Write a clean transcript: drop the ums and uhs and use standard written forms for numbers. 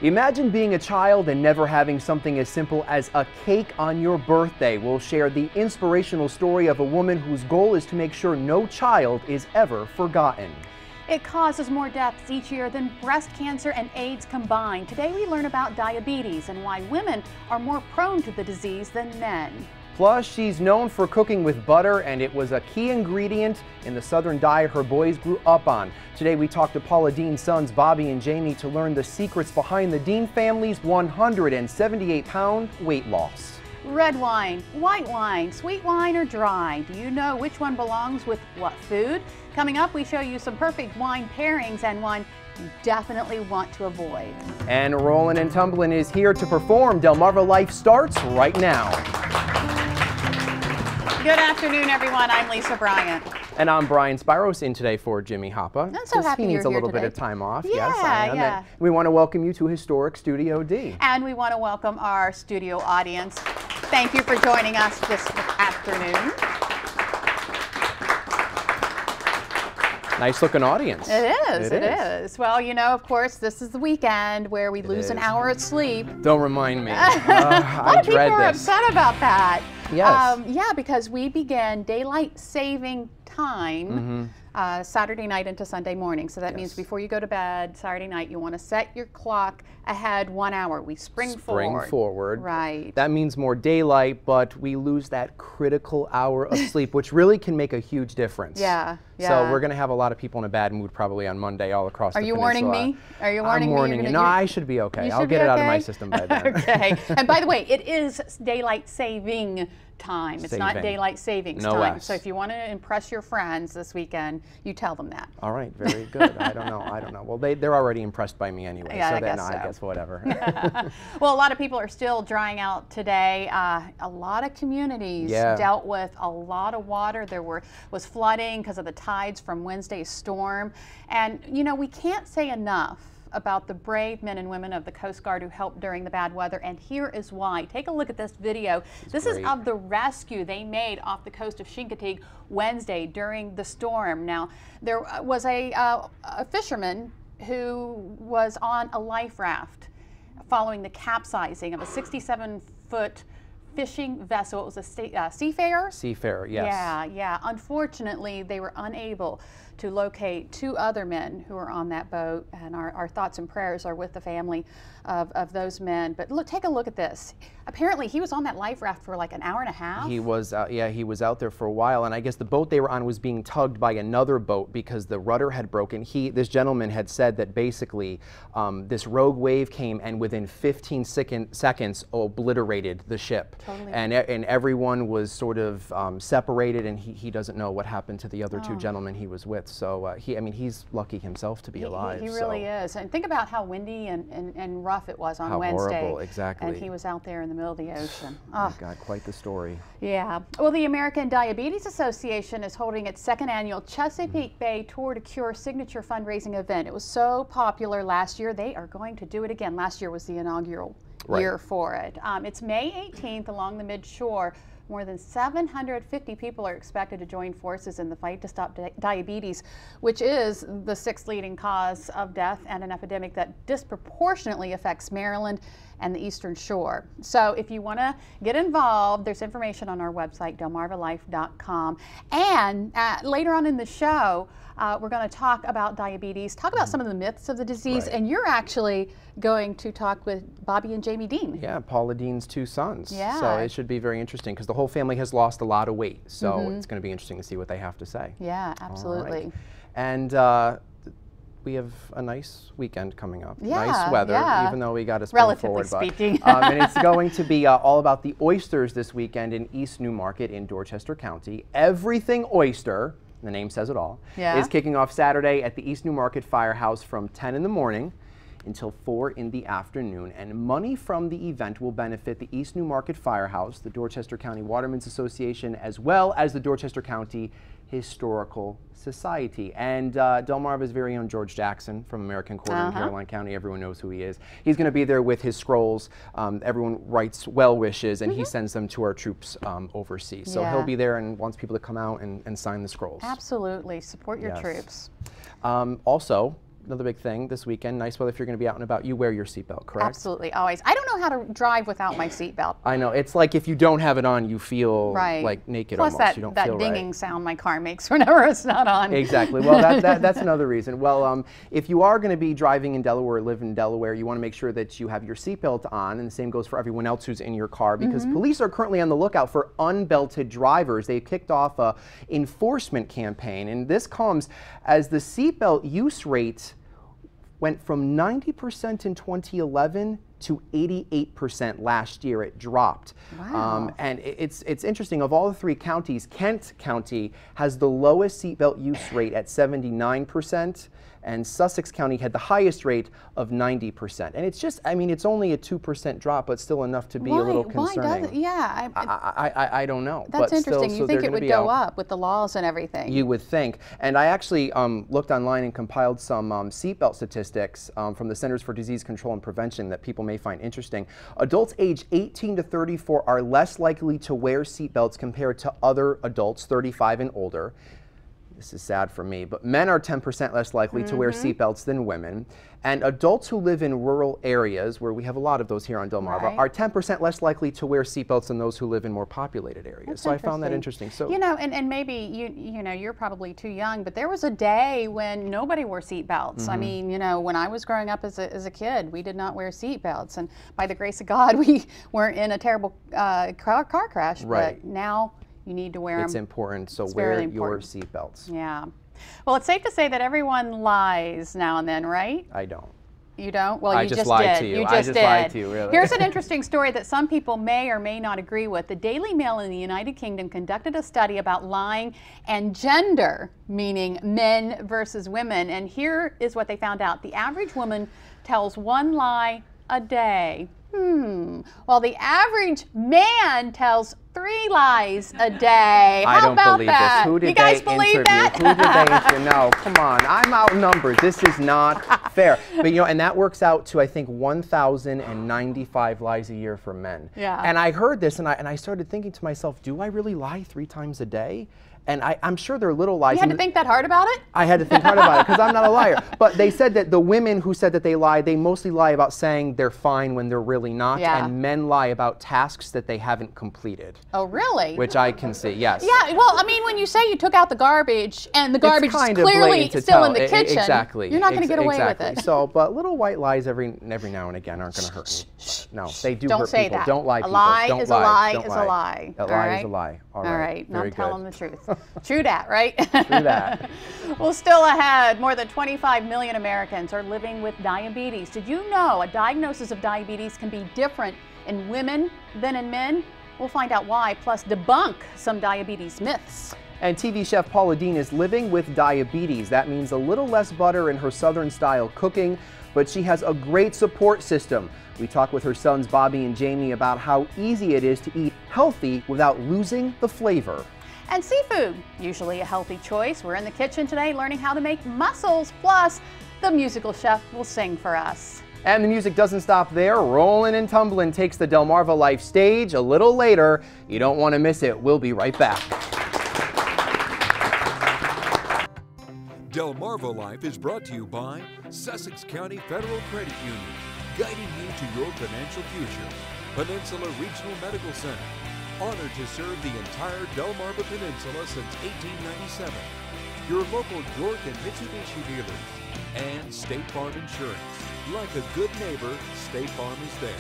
Imagine being a child and never having something as simple as a cake on your birthday. We'll share the inspirational story of a woman whose goal is to make sure no child is ever forgotten. It causes more deaths each year than breast cancer and AIDS combined. Today we learn about diabetes and why women are more prone to the disease than men. Plus, she's known for cooking with butter, and it was a key ingredient in the Southern diet her boys grew up on. Today we talked to Paula Dean's sons, Bobby and Jamie, to learn the secrets behind the Dean family's 178-pound weight loss. Red wine, white wine, sweet wine, or dry? Do you know which one belongs with what food? Coming up, we show you some perfect wine pairings and one you definitely want to avoid. And Rollin' and Tumblin' is here to perform. Delmarva Life starts right now. Good afternoon, everyone. I'm Lisa Bryant. And I'm Brian Spiros, in today for Jimmy Hoppa. I'm so happy he needs you're a little here bit of time off. Yeah, yes, I am. yeah. And we want to welcome you to Historic Studio D. And we want to welcome our studio audience. Thank you for joining us this afternoon. Nice looking audience. It is. Well, you know, of course, this is the weekend where we lose an hour of sleep. Don't remind me. A lot of people are upset about that. Yes. Yeah, because we begin daylight saving time Saturday night into Sunday morning. So that means before you go to bed Saturday night, you want to set your clock ahead 1 hour. We spring forward. Right. That means more daylight, but we lose that critical hour of sleep, which really can make a huge difference. Yeah. So we're going to have a lot of people in a bad mood probably on Monday all across the peninsula. Are you warning me? Are you warning me? I'm warning you. No, I should be okay. I'll get it out of my system by then. Okay. And by the way, it is daylight saving time. It's not daylight savings time. So if you want to impress your friends this weekend, you tell them that. All right, very good. I don't know. Well, they're already impressed by me anyway. Yeah, so I then guess I guess whatever. Well, a lot of people are still drying out today. A lot of communities dealt with a lot of water. There was flooding because of the tides from Wednesday's storm. And you know, we can't say enough about the brave men and women of the Coast Guard who helped during the bad weather, and here is why. Take a look at this video. This is of the rescue they made off the coast of Chincoteague Wednesday during the storm. Now, there was a fisherman who was on a life raft following the capsizing of a 67-foot fishing vessel. It was a seafarer? Seafarer, yes. Yeah. Unfortunately, they were unable to locate two other men who were on that boat, and our thoughts and prayers are with the family of those men. But look, take a look at this. Apparently, he was on that life raft for like an hour and a half. He was, he was out there for a while, and I guess the boat they were on was being tugged by another boat because the rudder had broken. This gentleman had said that basically this rogue wave came and within 15 seconds obliterated the ship. Totally. And everyone was sort of separated, and he doesn't know what happened to the other two gentlemen he was with. So he's lucky himself to be alive. He really is. And think about how windy and rough it was on Wednesday. How horrible, exactly. And he was out there in the middle of the ocean. Oh my God, quite the story. Yeah. Well, the American Diabetes Association is holding its second annual Chesapeake Bay Tour to Cure signature fundraising event. It was so popular last year, they are going to do it again. Last year was the inaugural year for it. It's May 18th along the mid-shore. More than 750 people are expected to join forces in the fight to stop diabetes, which is the 6th leading cause of death and an epidemic that disproportionately affects Maryland and the Eastern Shore. So if you want to get involved, there's information on our website, delmarvalife.com. And later on in the show, we're going to talk about diabetes, talk about some of the myths of the disease, and you're actually going to talk with Bobby and Jamie Dean. Yeah, Paula Dean's two sons. Yeah. So it should be very interesting because the whole family has lost a lot of weight. So it's going to be interesting to see what they have to say. Yeah, absolutely. Right. And we have a nice weekend coming up. Nice weather, even though we got to spring forward. Relatively speaking. And it's going to be all about the oysters this weekend in East Newmarket in Dorchester County. Everything Oyster, the name says it all, is kicking off Saturday at the East Newmarket Firehouse from 10 in the morning until 4 in the afternoon, and money from the event will benefit the East Newmarket Firehouse, the Dorchester County Watermen's Association, as well as the Dorchester County Historical Society. And Delmarva's very own George Jackson from American Quarter in Caroline County, everyone knows who he is. He's going to be there with his scrolls. Everyone writes well wishes, and he sends them to our troops overseas. So he'll be there and wants people to come out and sign the scrolls. Absolutely. Support your troops. Also, another big thing this weekend. Nice weather if you're going to be out and about. You wear your seatbelt, correct? Absolutely, always. I don't know how to drive without my seatbelt. I know. It's like if you don't have it on, you feel like naked almost. Plus you don't that feel dinging right. sound my car makes whenever it's not on. Exactly. Well, that's another reason. Well, if you are going to be driving in Delaware, live in Delaware, you want to make sure that you have your seatbelt on, and the same goes for everyone else who's in your car, because police are currently on the lookout for unbelted drivers. They've kicked off a enforcement campaign, and this comes as the seatbelt use rate went from 90% in 2011 to 88% last year. It dropped. Wow. And it's interesting. Of all the 3 counties, Kent County has the lowest seatbelt use rate at 79%, and Sussex County had the highest rate of 90%. And it's just, I mean, it's only a 2% drop, but still enough to be a little concerning. Why does it? Yeah. I don't know. That's interesting. Still, you think it would go up with the laws and everything. You would think. And I actually looked online and compiled some seatbelt statistics from the Centers for Disease Control and Prevention that people may find interesting. Adults age 18 to 34 are less likely to wear seatbelts compared to other adults 35 and older. This is sad for me, but men are 10% less likely to wear seatbelts than women. And adults who live in rural areas, where we have a lot of those here on Delmarva, are 10% less likely to wear seatbelts than those who live in more populated areas. That's so I found that interesting. So you know, and maybe you know, you're probably too young, but there was a day when nobody wore seatbelts. I mean, you know, when I was growing up as a kid, we did not wear seatbelts, and by the grace of God, we weren't in a terrible car crash. But now you need to wear them. It's important, so wear your seatbelts. Yeah. Well, it's safe to say that everyone lies now and then, right? I don't. You don't? Well, you just lied did. to you. You I just lied to you, really. Here's an interesting story that some people may or may not agree with. The Daily Mail in the United Kingdom conducted a study about lying and gender, meaning men versus women. And here is what they found out. The average woman tells 1 lie a day. While the average man tells 3 lies a day. I don't believe that? this. Who did you guys they believe interview? that? Who did they interview? No, come on. I'm outnumbered. This is not fair. But you know, and that works out to, I think, 1,095 lies a year for men. Yeah. And I heard this, and I started thinking to myself, do I really lie 3 times a day? And I'm sure there are little lies. You had to think that hard about it? I had to think hard about it because I'm not a liar. But they said that the women who said that they lie, they mostly lie about saying they're fine when they're really not. Yeah. And men lie about tasks that they haven't completed. Oh, really? Which I can see, yes. Yeah, well, I mean, when you say you took out the garbage and the garbage is clearly still in the kitchen, exactly. You're not going to get away with it. So, but little white lies every now and again aren't going to hurt me. But no, they do Don't hurt say people. that. Don't lie, people. A lie Don't is lie. a lie Don't is lie. a lie. A lie is a lie. All right. Not Very telling good. the truth. True that, right? True that. Well, still ahead, more than 25 million Americans are living with diabetes. Did you know a diagnosis of diabetes can be different in women than in men? We'll find out why, plus debunk some diabetes myths. And TV chef Paula Deen is living with diabetes. That means a little less butter in her Southern-style cooking, but she has a great support system. We talk with her sons Bobby and Jamie about how easy it is to eat healthy without losing the flavor. And seafood, usually a healthy choice. We're in the kitchen today learning how to make mussels, plus the musical chef will sing for us. And the music doesn't stop there. Rollin' and Tumblin' takes the Delmarva Life stage a little later. You don't want to miss it. We'll be right back. Delmarva Life is brought to you by Sussex County Federal Credit Union, guiding you to your financial future. Peninsula Regional Medical Center, honored to serve the entire Delmarva Peninsula since 1897. Your local York and Mitsubishi dealers. And State Farm Insurance. Like a good neighbor, State Farm is there.